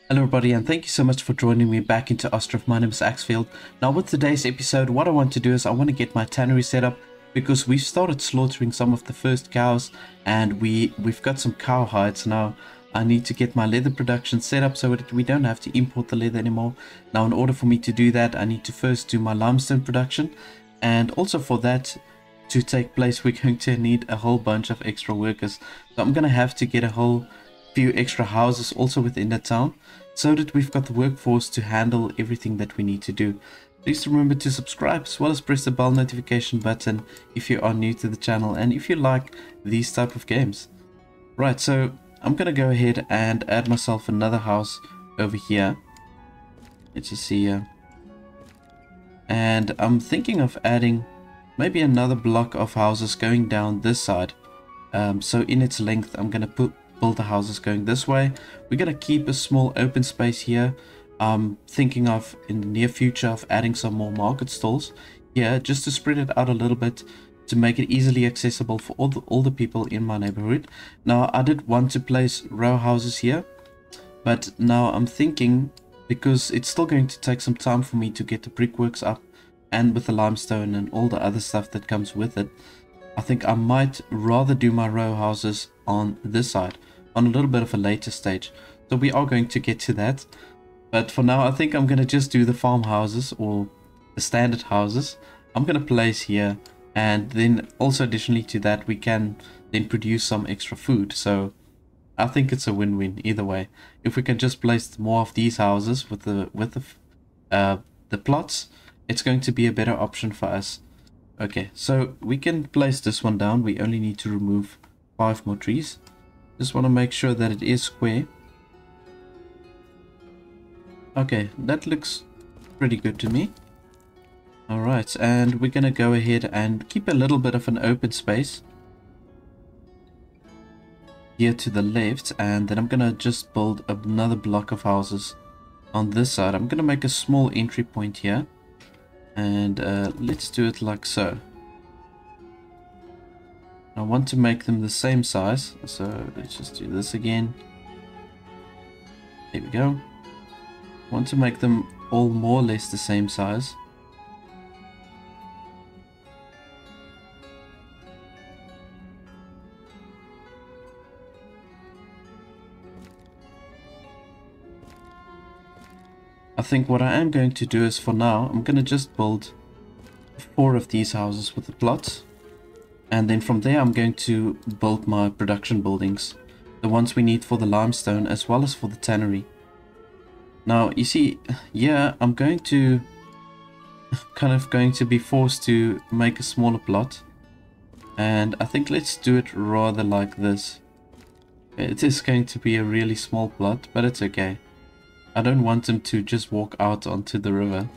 Hello everybody, and thank you so much for joining me back into Ostriv. My name is Axfield. Now with today's episode, what I want to do is I want to get my tannery set up because we've started slaughtering some of the first cows and we've got some cow hides. Now I need to get my leather production set up so that we don't have to import the leather anymore. Now in order for me to do that, I need to first do my limestone production, and also for that to take place we're going to need a whole bunch of extra workers. So I'm going to have to get a whole few extra houses also within the town so that we've got the workforce to handle everything that we need to do. Please remember to subscribe as well as press the bell notification button if you are new to the channel and if you like these type of games. Right, so I'm gonna go ahead and add myself another house over here. Let's just see here. And I'm thinking of adding maybe another block of houses going down this side. So in its length I'm gonna build the houses going this way. We're gonna keep a small open space here. Thinking of in the near future of adding some more market stalls here just to spread it out a little bit to make it easily accessible for all the people in my neighborhood. Now I did want to place row houses here, but now I'm thinking, because it's still going to take some time for me to get the brickworks up and with the limestone and all the other stuff that comes with it, I think I might rather do my row houses on this side on a little bit of a later stage. So we are going to get to that, but for now I think I'm going to just do the farmhouses or the standard houses. I'm going to place here, and then also additionally to that we can then produce some extra food. So I think it's a win-win either way. If we can just place more of these houses with the plots, it's going to be a better option for us. Okay, so we can place this one down. We only need to remove 5 more trees. Just want to make sure that it is square. Okay, that looks pretty good to me. Alright, and we're gonna go ahead and keep a little bit of an open space here to the left, and then I'm gonna just build another block of houses on this side. I'm gonna make a small entry point here, and let's do it like so. I want to make them the same size, so let's just do this again. There we go. I want to make them all more or less the same size. I think what I am going to do is, for now, I'm going to just build 4 of these houses with the plots. And then from there I'm going to build my production buildings. The ones we need for the limestone as well as for the tannery. Now you see, yeah, I'm going to be forced to make a smaller plot. And I think let's do it rather like this. It is going to be a really small plot, but it's okay. I don't want them to just walk out onto the river.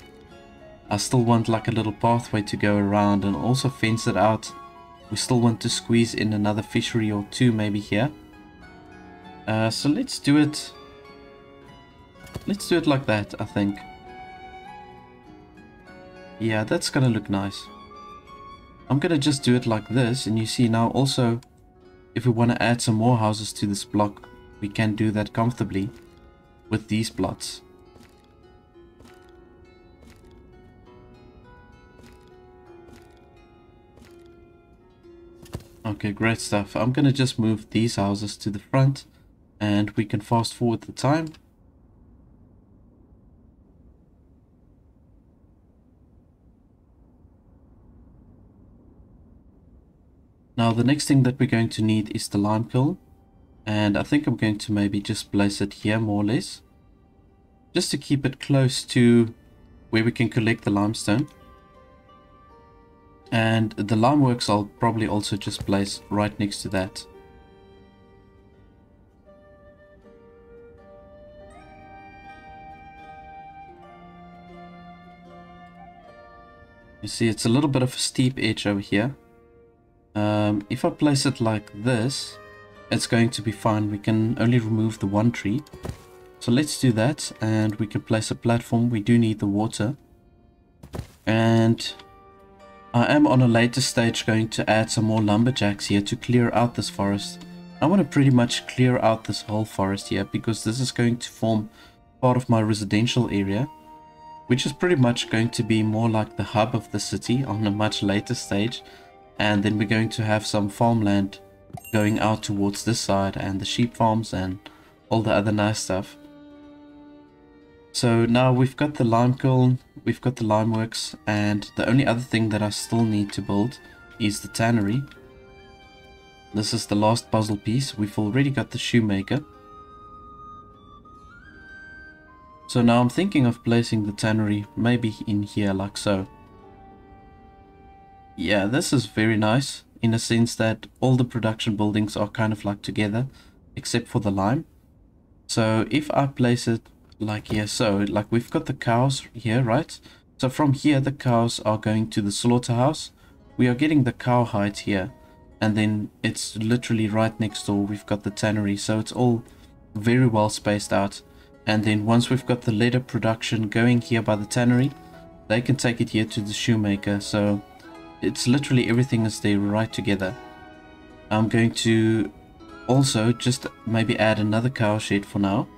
I still want like a little pathway to go around and also fence it out. We still want to squeeze in another fishery or 2 maybe here. So let's do it like that, I think. Yeah, that's gonna look nice. I'm gonna just do it like this, and you see now also if we want to add some more houses to this block, we can do that comfortably with these plots. Okay, great stuff. I'm gonna just move these houses to the front and we can fast forward the time. Now the next thing that we're going to need is the lime kiln, and I think I'm going to maybe just place it here more or less, just to keep it close to where we can collect the limestone. And the lime works I'll probably also just place right next to that. You see it's a little bit of a steep edge over here. If I place it like this, it's going to be fine. We can only remove the 1 tree. So let's do that, and we can place a platform. We do need the water. And I am on a later stage going to add some more lumberjacks here to clear out this forest. I want to pretty much clear out this whole forest here because this is going to form part of my residential area, which is pretty much going to be more like the hub of the city on a much later stage. And then we're going to have some farmland going out towards this side, and the sheep farms and all the other nice stuff. So now we've got the lime kiln, we've got the lime works, and the only other thing that I still need to build is the tannery. This is the last puzzle piece. We've already got the shoemaker. So now I'm thinking of placing the tannery maybe in here like so. Yeah, this is very nice in a sense that all the production buildings are kind of like together except for the lime. So if I place it like here, so like we've got the cows here, right? So from here the cows are going to the slaughterhouse. We are getting the cow hide here, and then it's literally right next door we've got the tannery, so it's all very well spaced out. And then once we've got the leather production going here by the tannery, they can take it here to the shoemaker. So it's literally everything is there right together. I'm going to also just maybe add another cow shed for now.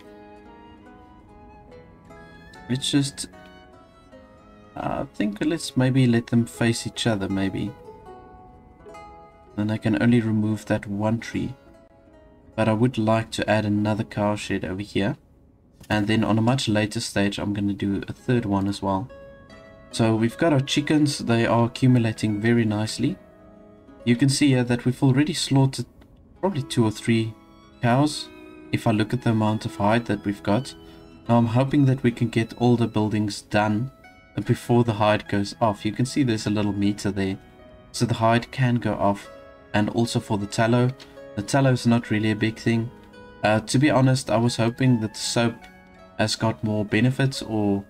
Let's just I think let's maybe let them face each other maybe. And I can only remove that one tree. But I would like to add another cow shed over here. And then on a much later stage I'm going to do a third one as well. So we've got our chickens, they are accumulating very nicely. You can see here that we've already slaughtered probably 2 or 3 cows if I look at the amount of hide that we've got. Now I'm hoping that we can get all the buildings done before the hide goes off. You can see there's a little meter there, so the hide can go off. And also for the tallow is not really a big thing. To be honest, I was hoping that the soap has got more benefits or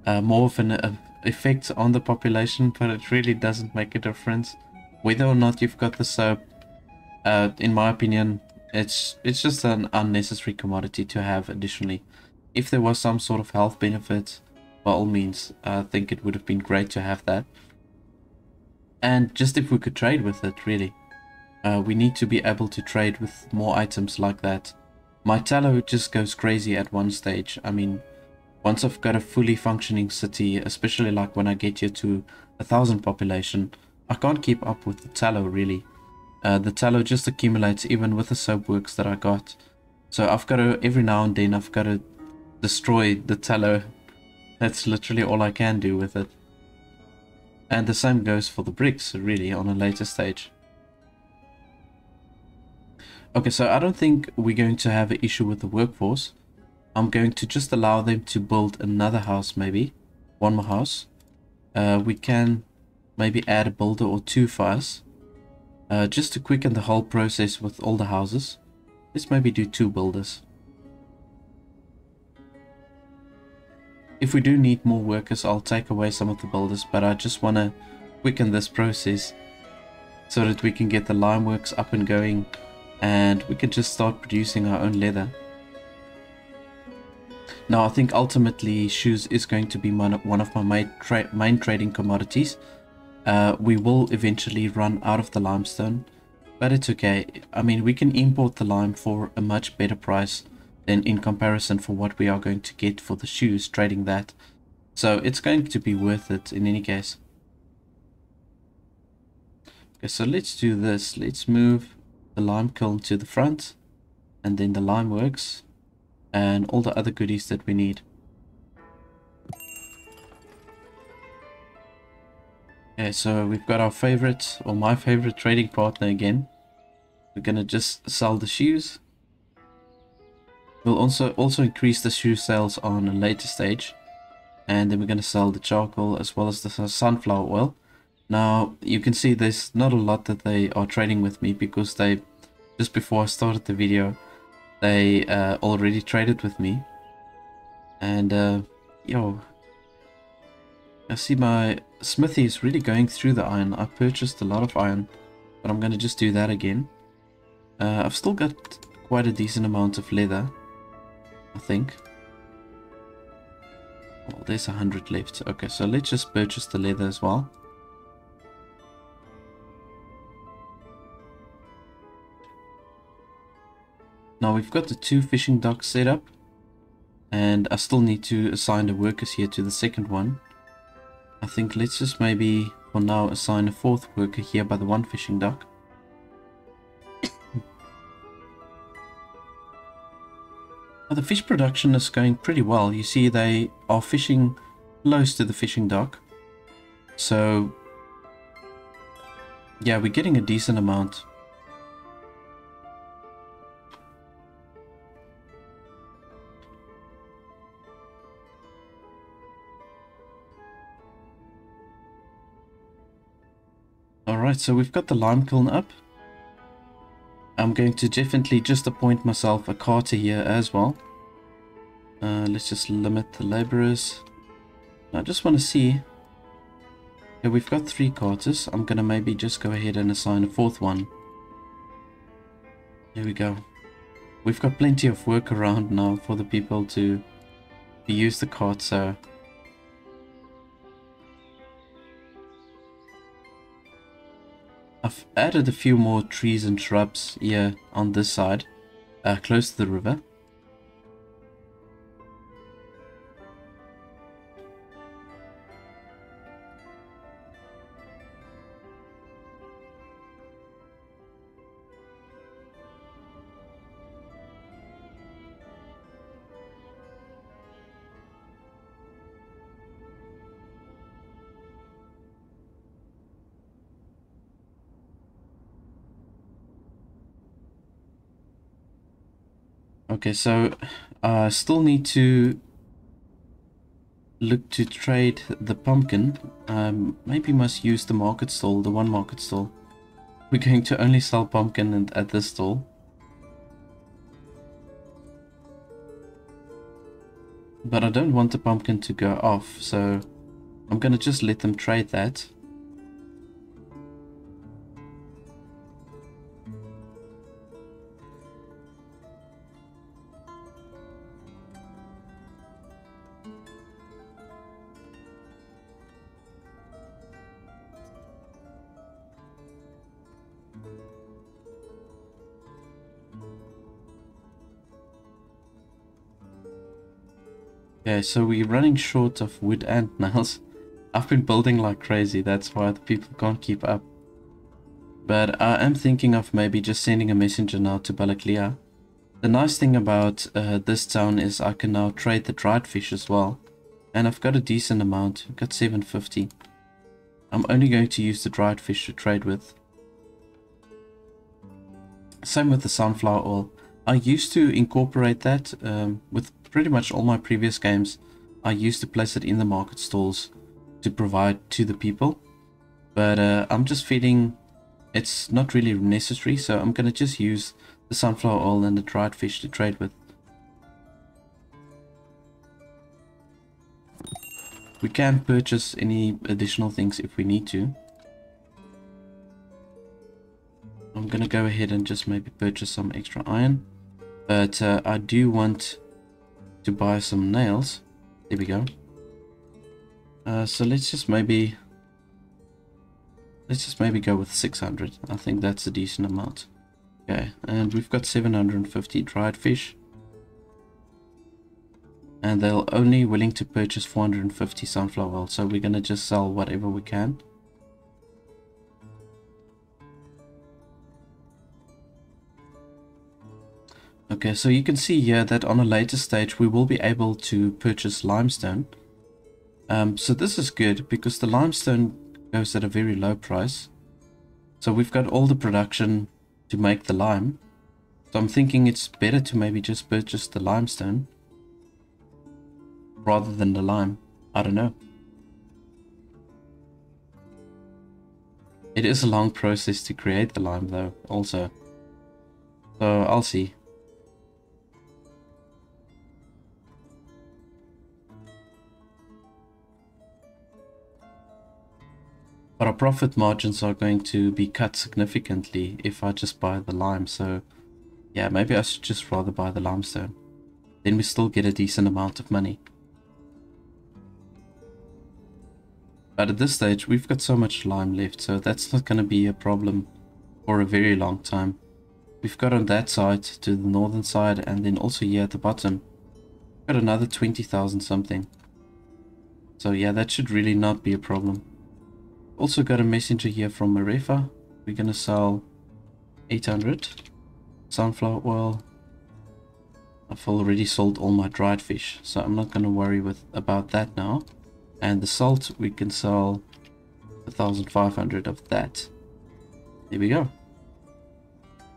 more of an effect on the population, but it really doesn't make a difference whether or not you've got the soap. In my opinion, it's just an unnecessary commodity to have additionally. If there was some sort of health benefit, by all means, I think it would have been great to have that. And just if we could trade with it, really. We need to be able to trade with more items like that. My tallow just goes crazy at one stage. I mean, once I've got a fully functioning city, especially like when I get here to 1,000 population, I can't keep up with the tallow really. The tallow just accumulates even with the soap works that I got. So I've got to, every now and then, I've got to destroy the tallow. That's literally all I can do with it. And the same goes for the bricks, really, on a later stage. Okay, so I don't think we're going to have an issue with the workforce. I'm going to just allow them to build another house, maybe. One more house. We can maybe add a builder or 2 for us. Just to quicken the whole process with all the houses. Let's maybe do 2 builders. If we do need more workers, I'll take away some of the builders, but I just want to quicken this process so that we can get the lime works up and going, and we can just start producing our own leather. Now I think ultimately shoes is going to be one of my main trading commodities. We will eventually run out of the limestone, but it's okay. I mean, we can import the lime for a much better price than in comparison for what we are going to get for the shoes trading that. So it's going to be worth it in any case. Okay, so let's do this. Let's move the lime kiln to the front, and then the lime works and all the other goodies that we need. Okay, so we've got our favorite, or my favorite trading partner again. We're gonna just sell the shoes. We'll also increase the shoe sales on a later stage, and then we're gonna sell the charcoal as well as the sunflower oil. Now you can see there's not a lot that they are trading with me, because they, just before I started the video, they already traded with me. And yo, I see my smithy is really going through the iron. I purchased a lot of iron, but I'm gonna just do that again. I've still got quite a decent amount of leather, I think. Well, there's 100 left. Okay, so let's just purchase the leather as well. Now we've got the 2 fishing docks set up, And I still need to assign the workers here to the second one. I think let's just maybe for now assign a fourth worker here by the one fishing dock. Now the fish production is going pretty well. You see they are fishing close to the fishing dock. So yeah, we're getting a decent amount. Alright, so we've got the lime kiln up. I'm going to definitely just appoint myself a carter here as well. Let's just limit the laborers. I just want to see. Yeah, we've got 3 carters. I'm going to maybe just go ahead and assign a 4th one. There we go. We've got plenty of work around now for the people to use the cart, so... I've added a few more trees and shrubs here on this side, close to the river. Okay, so I still need to look to trade the pumpkin. Maybe must use the market stall, the one market stall. We're going to only sell pumpkin at this stall. But I don't want the pumpkin to go off, so I'm gonna just let them trade that. Okay, so we're running short of wood and nails. I've been building like crazy, that's why the people can't keep up. But I am thinking of maybe just sending a messenger now to Balaklia. The nice thing about this town is I can now trade the dried fish as well. And I've got a decent amount, I've got 750. I'm only going to use the dried fish to trade with. Same with the sunflower oil. I used to incorporate that with pretty much all my previous games. I used to place it in the market stalls to provide to the people, but I'm just feeling it's not really necessary, so I'm gonna just use the sunflower oil and the dried fish to trade with. We can purchase any additional things if we need to. I'm gonna go ahead and just maybe purchase some extra iron, but I do want to buy some nails. There we go. So let's just maybe go with 600. I think that's a decent amount. Okay, and we've got 750 dried fish, and they're only willing to purchase 450 sunflower oil, so we're gonna just sell whatever we can. Okay, so you can see here that on a later stage we will be able to purchase limestone. So this is good because the limestone goes at a very low price. So we've got all the production to make the lime. So I'm thinking it's better to maybe just purchase the limestone rather than the lime. I don't know. It is a long process to create the lime though, also. So I'll see. But our profit margins are going to be cut significantly if I just buy the lime, so yeah, maybe I should just rather buy the limestone. Then we still get a decent amount of money. But at this stage, we've got so much lime left, so that's not going to be a problem for a very long time. We've got on that side to the northern side, and then also here at the bottom. Got another 20,000 something. So yeah, that should really not be a problem. Also got a messenger here from Marefa. We're gonna sell 800 sunflower oil. I've already sold all my dried fish, so I'm not gonna worry about that now. And the salt, we can sell 1,500 of that. There we go.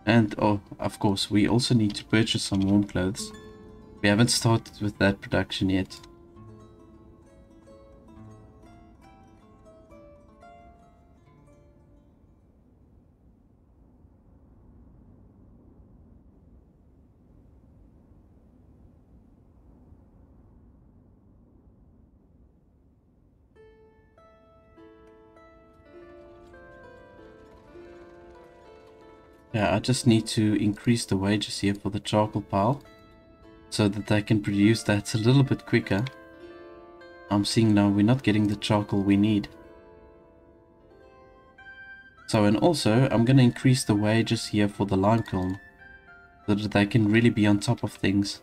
And oh, of course, we also need to purchase some warm clothes. We haven't started with that production yet. Yeah, I just need to increase the wages here for the charcoal pile so that they can produce that a little bit quicker. I'm seeing now we're not getting the charcoal we need. So, and also I'm going to increase the wages here for the lime kiln so that they can really be on top of things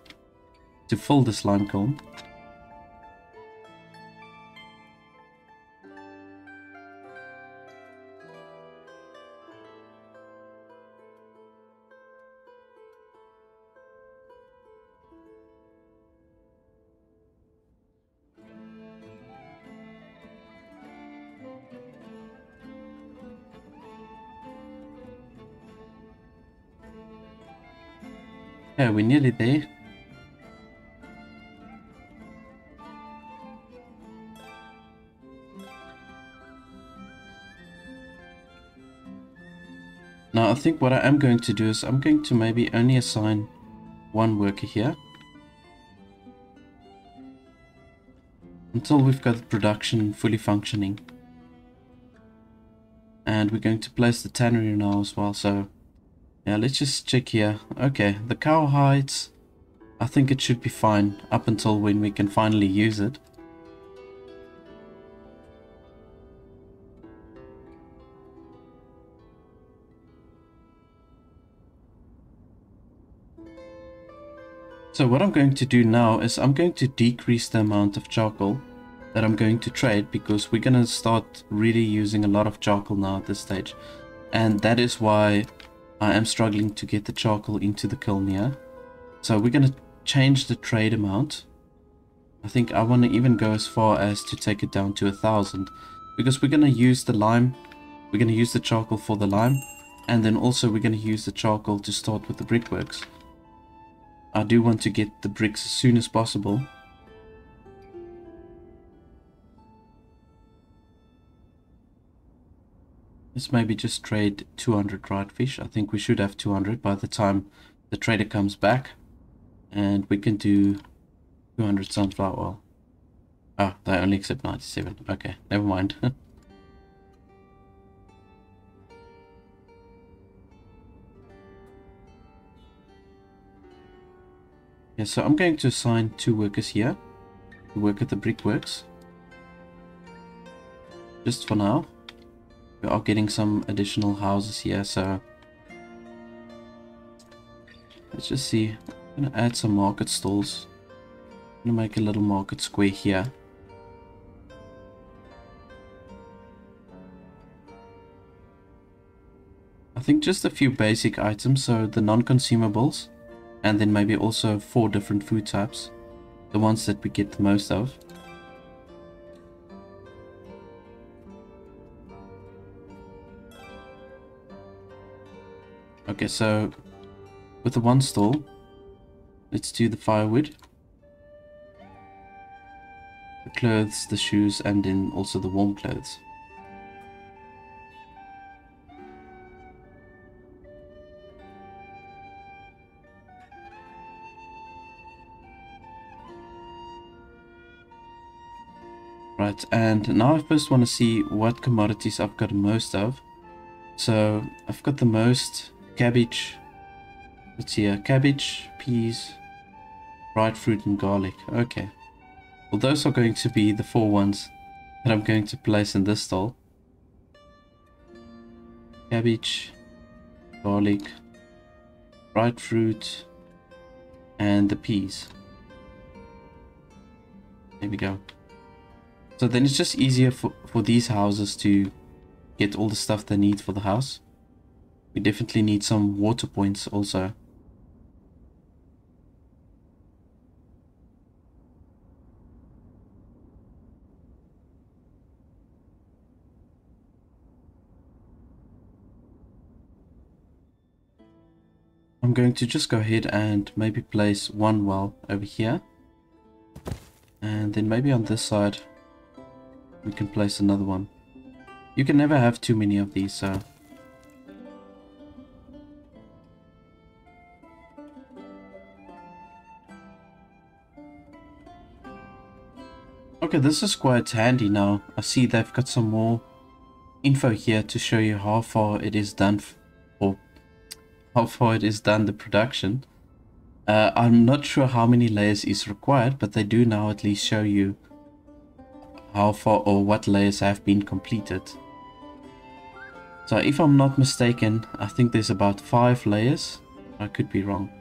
to fill this lime kiln. Yeah, we're nearly there. Now I think what I am going to do is I'm going to maybe only assign one worker here until we've got the production fully functioning. And we're going to place the tannery now as well, so yeah, let's just check here. Okay, the cow hides, I think it should be fine up until when we can finally use it. So what I'm going to do now is I'm going to decrease the amount of charcoal that I'm going to trade, because we're going to start really using a lot of charcoal now at this stage. And that is why I am struggling to get the charcoal into the kiln here. So we're going to change the trade amount. I think I want to even go as far as to take it down to 1,000, because we're going to use the lime. We're going to use the charcoal for the lime, and then also we're going to use the charcoal to start with the brickworks. I do want to get the bricks as soon as possible. Let's maybe just trade 200 dried fish. I think we should have 200 by the time the trader comes back. And we can do 200 sunflower oil. Oh, they only accept 97. Okay, never mind. Yeah, so I'm going to assign 2 workers here to work at the brickworks. Just for now. We are getting some additional houses here, so let's just see. I'm going to add some market stalls. I'm going to make a little market square here. I think just a few basic items, so the non-consumables, and then maybe also 4 different food types, the ones that we get the most of. Okay, so with the 1 stall, let's do the firewood, the clothes, the shoes, and then also the warm clothes. Right, and now I first want to see what commodities I've got most of. So I've got the most cabbage. Let's see here, cabbage, peas, dried fruit, and garlic. Okay. Well, those are going to be the 4 ones that I'm going to place in this stall. Cabbage, garlic, dried fruit, and the peas. There we go. So then it's just easier for these houses to get all the stuff they need for the house. We definitely need some water points also. I'm going to just go ahead and maybe place one well over here. And then maybe on this side we can place another one. You can never have too many of these, so... Okay, this is quite handy now. I see they've got some more info here to show you how far it is done, or how far it is done the production. I'm not sure how many layers is required, but they do now at least show you how far or what layers have been completed. So if I'm not mistaken, I think there's about 5 layers. I could be wrong.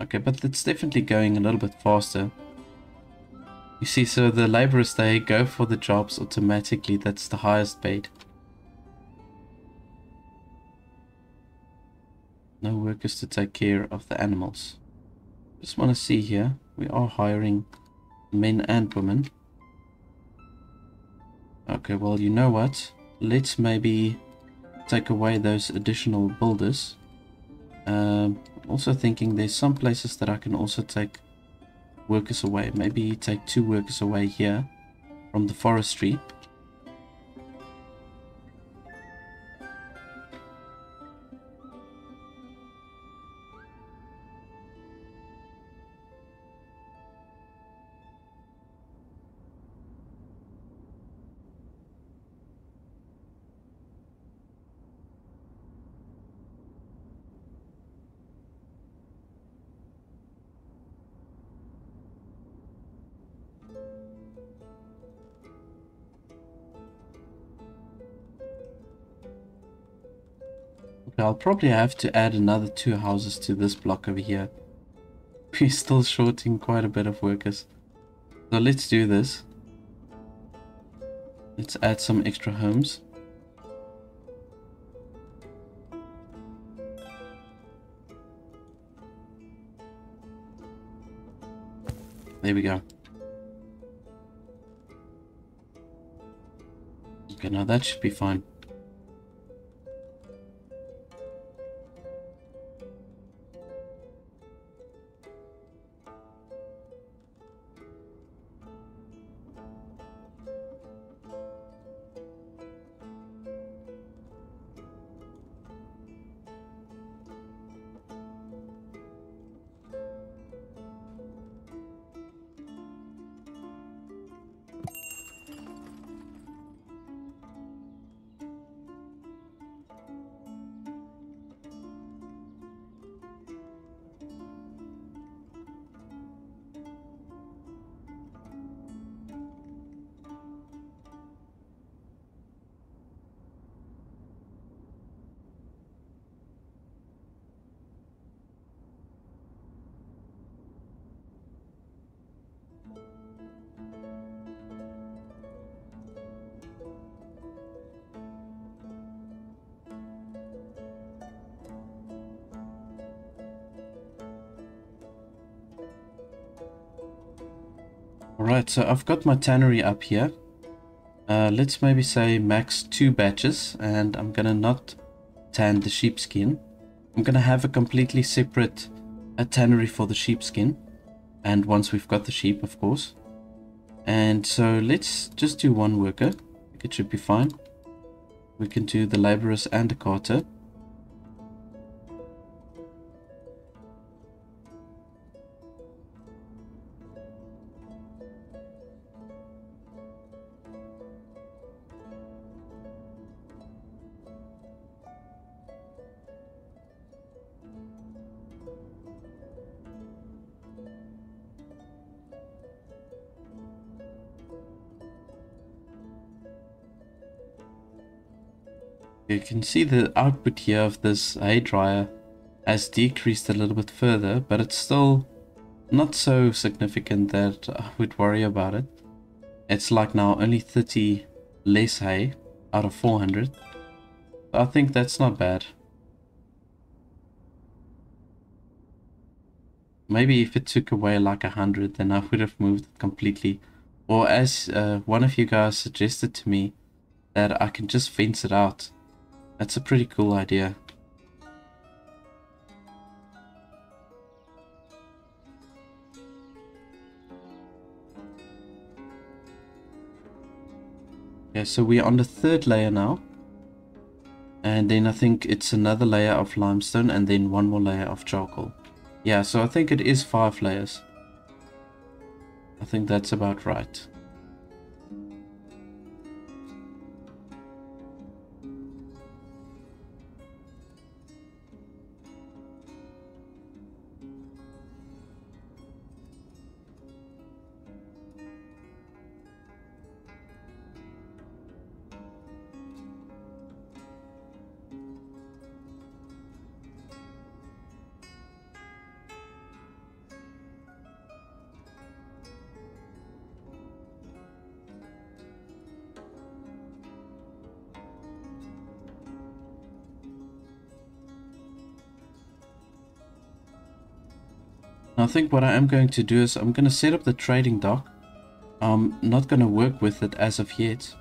Okay, but it's definitely going a little bit faster. You see, so the laborers, they go for the jobs automatically. That's the highest paid. No workers to take care of the animals. Just want to see here. We are hiring men and women. Okay, well, you know what? Let's maybe take away those additional builders. Also thinking there's some places that I can also take workers away. Maybe take 2 workers away here from the forestry. I'll probably have to add another 2 houses to this block over here. We're still shorting quite a bit of workers. So let's do this. Let's add some extra homes. There we go. Okay, now that should be fine. Alright, so I've got my tannery up here. Let's maybe say max 2 batches, and I'm gonna not tan the sheepskin. I'm gonna have a completely separate tannery for the sheepskin, and once we've got the sheep, of course. And so let's just do 1 worker. I think it should be fine. We can do the laborers and the carter. You can see the output here of this hay dryer has decreased a little bit further, but it's still not so significant that I would worry about it. It's like now only 30 less hay out of 400. I think that's not bad. Maybe if it took away like 100, then I would have moved it completely. Or as one of you guys suggested to me, that I can just fence it out. That's a pretty cool idea. Okay, so we're on the 3rd layer now. And then I think it's another layer of limestone and then one more layer of charcoal. Yeah, so I think it is 5 layers. I think that's about right. I think what I am going to do is I'm going to set up the trading dock. I'm not going to work with it as of yet.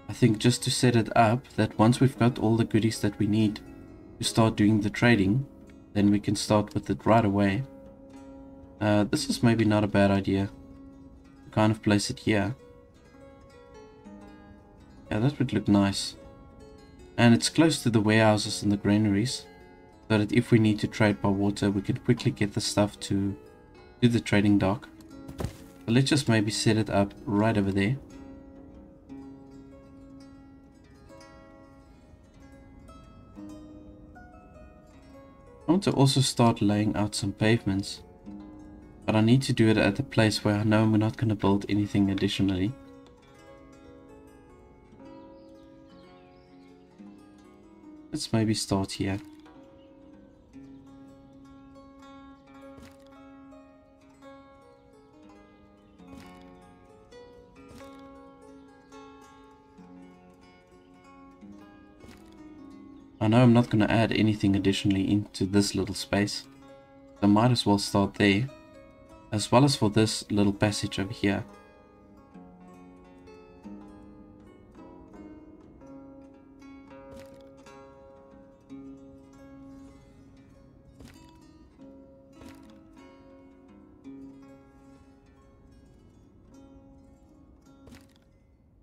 I think just to set it up, that once we've got all the goodies that we need to start doing the trading, then we can start with it right away. This is maybe not a bad idea. Kind of place it here. Yeah, that would look nice. And it's close to the warehouses and the granaries, so that if we need to trade by water, we can quickly get the stuff to the trading dock. So let's just maybe set it up right over there. I want to also start laying out some pavements, but I need to do it at a place where I know we're not going to build anything additionally. Let's maybe start here. I know I'm not going to add anything additionally into this little space, so I might as well start there, as well as for this little passage over here.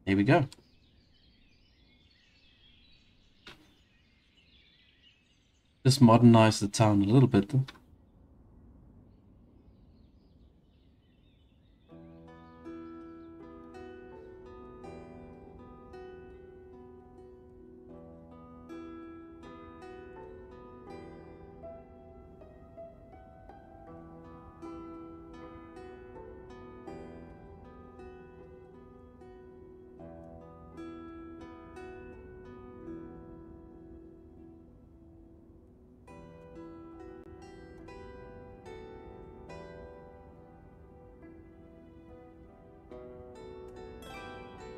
Here we go. Just modernize the town a little bit though.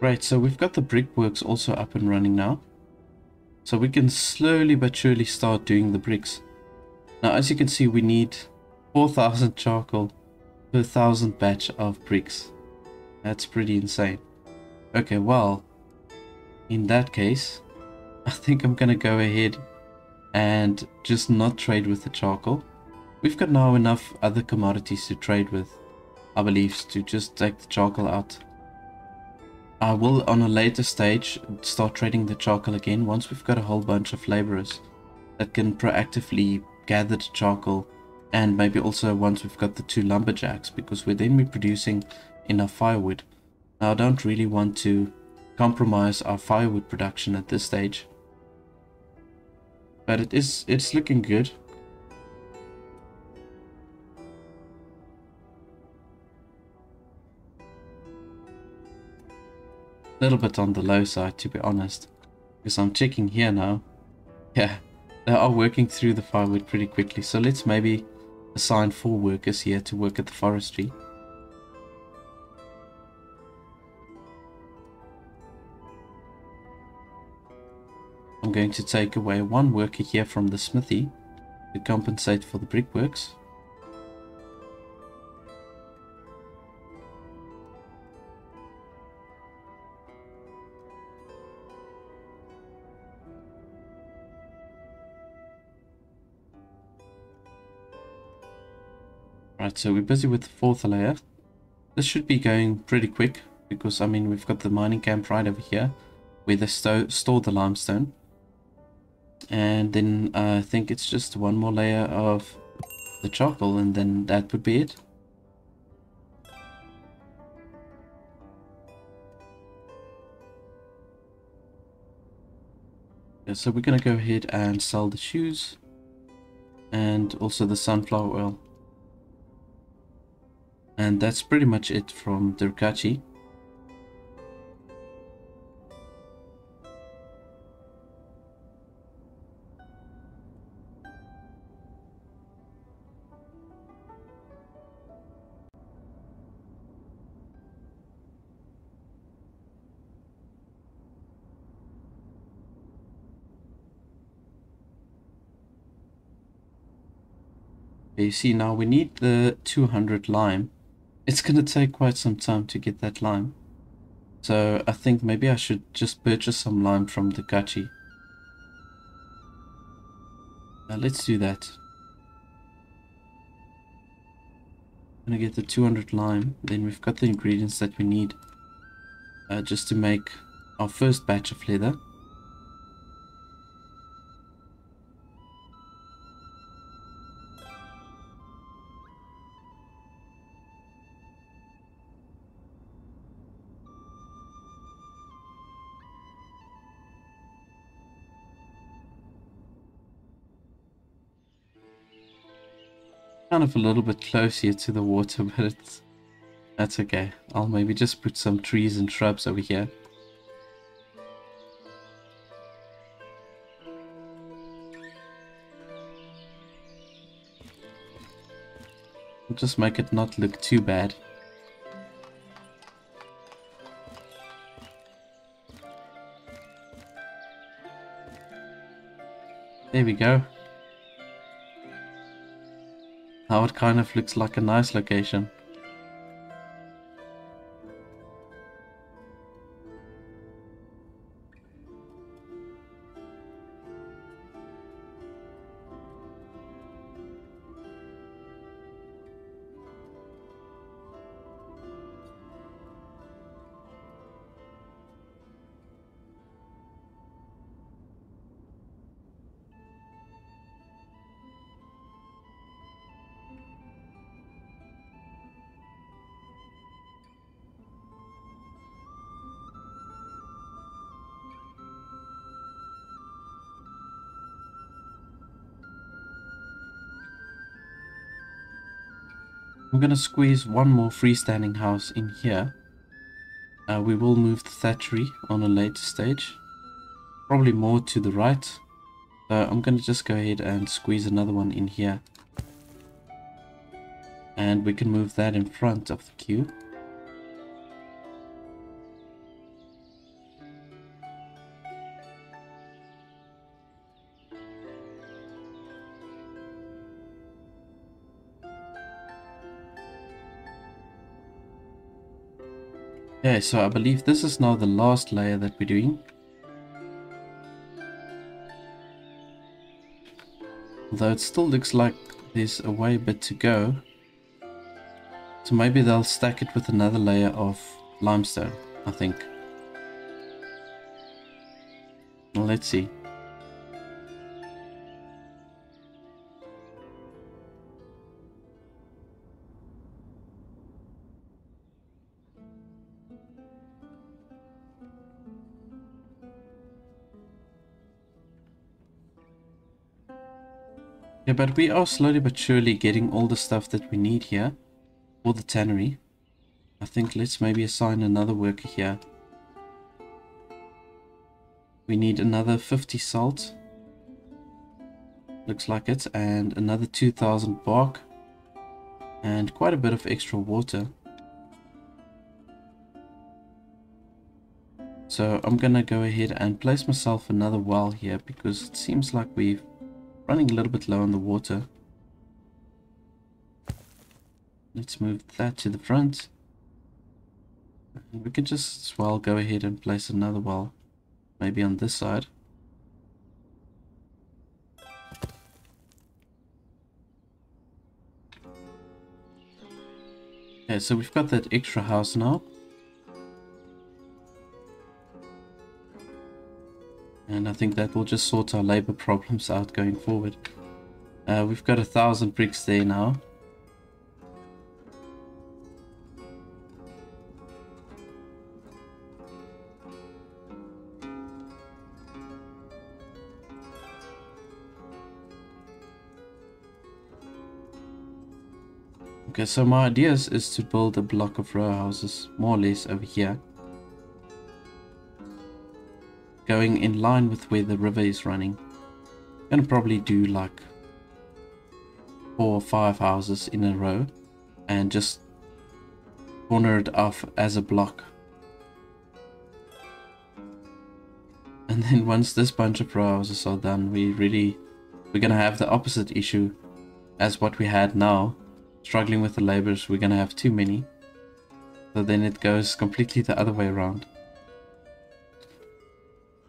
Great, so we've got the brickworks also up and running now. So we can slowly but surely start doing the bricks. Now as you can see, we need 4,000 charcoal per 1,000 batch of bricks. That's pretty insane. Okay, well, in that case, I think I'm gonna go ahead and just not trade with the charcoal. We've got now enough other commodities to trade with, I believe, to just take the charcoal out. I will on a later stage start trading the charcoal again once we've got a whole bunch of laborers that can proactively gather the charcoal, and maybe also once we've got the 2 lumberjacks, because we're then producing enough firewood. Now I don't really want to compromise our firewood production at this stage, but it's looking good. Little bit on the low side, to be honest, because I'm checking here now. Yeah, They are working through the firewood pretty quickly, so let's maybe assign 4 workers here to work at the forestry. I'm going to take away 1 worker here from the smithy to compensate for the brickworks. Right, so we're busy with the 4th layer. This should be going pretty quick because, I mean, we've got the mining camp right over here where they store the limestone. And then I think it's just 1 more layer of the charcoal and then that would be it. Yeah, so we're going to go ahead and sell the shoes and also the sunflower oil. And that's pretty much it from Durkachi. You see, now we need the 200 lime. It's going to take quite some time to get that lime. So I think maybe I should just purchase some lime from the Dukachi. Let's do that. I'm going to get the 200 lime. Then we've got the ingredients that we need just to make our first batch of leather. Kind of a little bit close here to the water, but that's okay. I'll maybe just put some trees and shrubs over here. I'll just make it not look too bad. There we go. Now it kind of looks like a nice location. I'm going to squeeze 1 more freestanding house in here. We will move the thatchery on a later stage. Probably more to the right. So I'm going to just go ahead and squeeze another one in here. And we can move that in front of the queue. Okay, so I believe this is now the last layer that we're doing. Although it still looks like there's a way bit to go. So maybe they'll stack it with another layer of limestone, I think. Well, let's see. Yeah, but we are slowly but surely getting all the stuff that we need here for the tannery. I think let's maybe assign another worker here. We need another 50 salt. looks like it, and another 2000 bark, and quite a bit of extra water. So I'm gonna go ahead and place myself another well here, because it seems like we're running a little bit low on the water. Let's move that to the front. And we can just as well go ahead and place another well, maybe on this side. Okay, so we've got that extra house now. And I think that will just sort our labor problems out going forward. We've got 1,000 bricks there now. Okay, so my idea is to build a block of row houses, more or less over here, going in line with where the river is running. I'm gonna probably do like 4 or 5 houses in a row and just corner it off as a block. And then once this bunch of row houses are done, we're gonna have the opposite issue as what we had now. Struggling with the laborers, we're gonna have too many. So then it goes completely the other way around.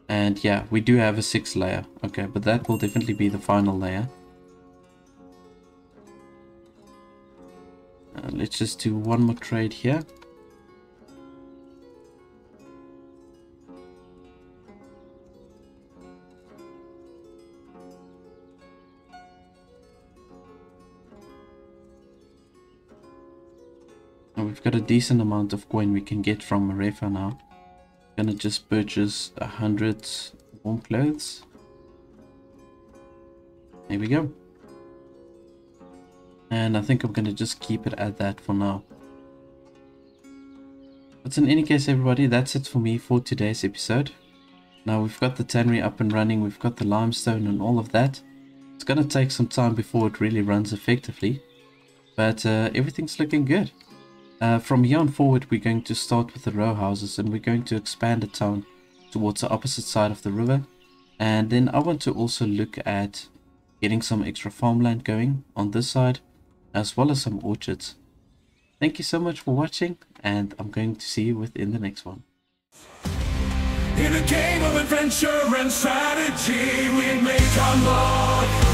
And yeah, we do have a 6th layer. Okay, but that will definitely be the final layer. Let's just do one more trade here. And we've got a decent amount of coin we can get from Marefa now. Gonna just purchase 100 warm clothes. There we go. And I think I'm gonna just keep it at that for now. But in any case, everybody, that's it for me for today's episode. Now we've got the tannery up and running, we've got the limestone and all of that. It's gonna take some time before it really runs effectively, but everything's looking good. From here on forward, we're going to start with the row houses, and we're going to expand the town towards the opposite side of the river. And then I want to also look at getting some extra farmland going on this side, as well as some orchards. Thank you so much for watching, and I'm going to see you within the next one. In a game of adventure and strategy, we make our mark.